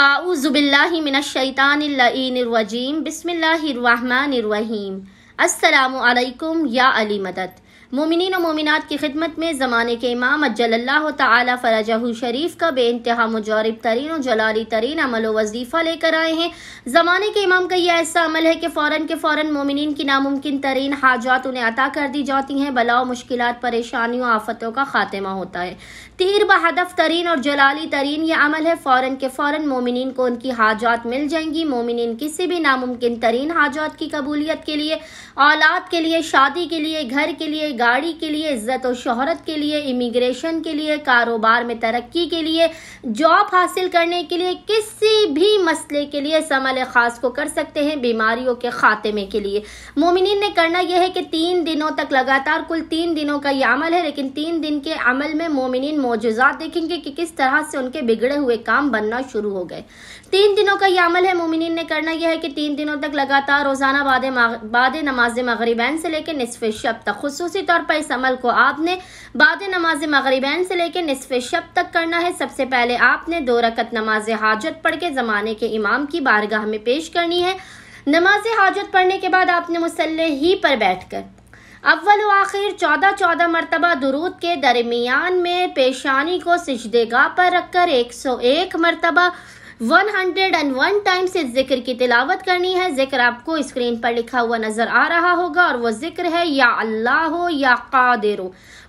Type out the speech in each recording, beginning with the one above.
आऊज़ुबिल्लाहि मिनश्शैतानिर्रजीम बिस्मिल्लाहिर्रहमानिर्रहीम। अस्सलामु अलैकुम या अली मदद। मोमिनीन और मोमिनात की खिदमत में ज़माने के इमाम अज्जलल्लाहु ताला फ़रजहु शरीफ का बेइंतहा मुजारिब तरीन और जलाली तरीन अमल वजीफ़ा लेकर आए हैं। ज़माने के इमाम का यह ऐसा अमल है कि फ़ौरन मोमिनीन की नामुमकिन तरीन हाजात उन्हें अता कर दी जाती हैं। बलाओ मुश्किलात परेशानियों आफतों का खात्मा होता है। तीर बहदफ तरीन और जलाली तरीन ये अमल है। फ़ौरन मोमिनीन को उनकी हाजात मिल जाएंगी। मोमिनीन किसी भी नामुमकिन तरीन हाजात की कबूलियत के लिए, औलाद के लिए, शादी के लिए, घर के लिए, गाड़ी के लिए, इज्जत और शोहरत के लिए, इमिग्रेशन के लिए, कारोबार में तरक्की के लिए, जॉब हासिल करने के लिए, किसी भी मसले के लिए इस अमल खास को कर सकते हैं। बीमारियों के खात्मे के लिए मोमिनीन ने करना यह है कि 3 दिनों तक लगातार, कुल 3 दिनों का यह अमल है, लेकिन 3 दिन के अमल में मोमिनीन मौजूज़ात देखेंगे कि किस तरह से उनके बिगड़े हुए काम बनना शुरू हो गए। 3 दिनों का यह अमल है। मोमिनीन ने करना यह है कि 3 दिनों तक लगातार रोजाना बाद नमाज मगरिबैन से लेकर निस्फ़े शब तक, खुसूसी तौर पर इस अमल को आपने बाद नमाज मगरिबैन से लेकर निस्फ़े शब तक करना है। सबसे पहले आपने 2 रकत नमाज हाजत पढ़ के ज़माने के इमाम की बारगाह में पेश करनी है। नमाज हाजत पढ़ने के बाद आपने मुसल्ले ही पर बैठकर अव्वल व आखिर 14 मरतबा दुरूद के दरमियान में पेशानी को सिजदेगाह पर रखकर 101 मरतबा 101 टाइम्स इस जिक्र की तिलावत करनी है। जिक्र आपको स्क्रीन पर लिखा हुआ नजर आ रहा होगा और वो जिक्र है या अल्लाह हो या कादिर।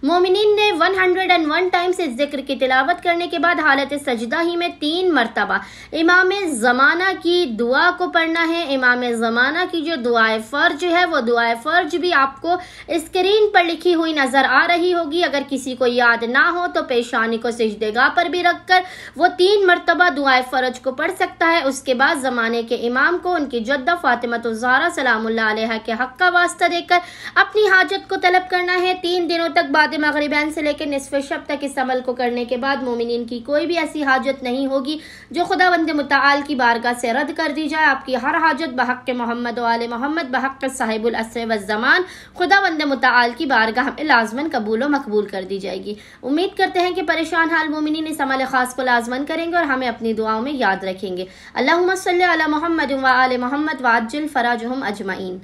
मोमिनीन ने 101 टाइम्स इस जिक्र की तिलावत करने के बाद हालत सजदा ही में 3 मरतबा इमाम ज़माना की दुआ को पढ़ना है। इमाम ज़माना की जो दुआए फ़र्ज है वो दुआए फ़र्ज भी आपको स्क्रीन पर लिखी हुई नजर आ रही होगी। अगर किसी को याद ना हो तो पेशानी को सिजदेगाह पर भी रखकर वो 3 मरतबा दुआए फ़र्ज को पढ़ सकता है। उसके बाद ज़माने के इमाम को उनकी जद्दा फातिमा ज़हरा सलामुल्लाह अलैहा के हक का वास्ता देकर अपनी हाजत को तलब करना है। 3 दिनों तक बाद मगरिबैन से लेकर निस्फ़े शब तक इस अमल को करने के बाद मोमिनीन की कोई भी ऐसी हाजत नहीं होगी जो खुदावंद मुताल की बारगाह से रद्द कर दी जाए। आपकी हर हाजत बहक़ मोहम्मद व आले मोहम्मद बहक़ साहिबुल अस्र व ज़मान खुदावंद मुताल की बारगाह में लाज़मन कबूल व मकबूल कर दी जाएगी। उम्मीद करते हैं कि परेशान हाल मोमिनीन इस अमल खास को लाज़मन करेंगे और हमें अपनी दुआओं में याद रखेंगे। अल्लाहुम्मा सल्ली अला मुहम्मद व आले मोहम्मद व अज्जिल फ़राजहुम अजमईन।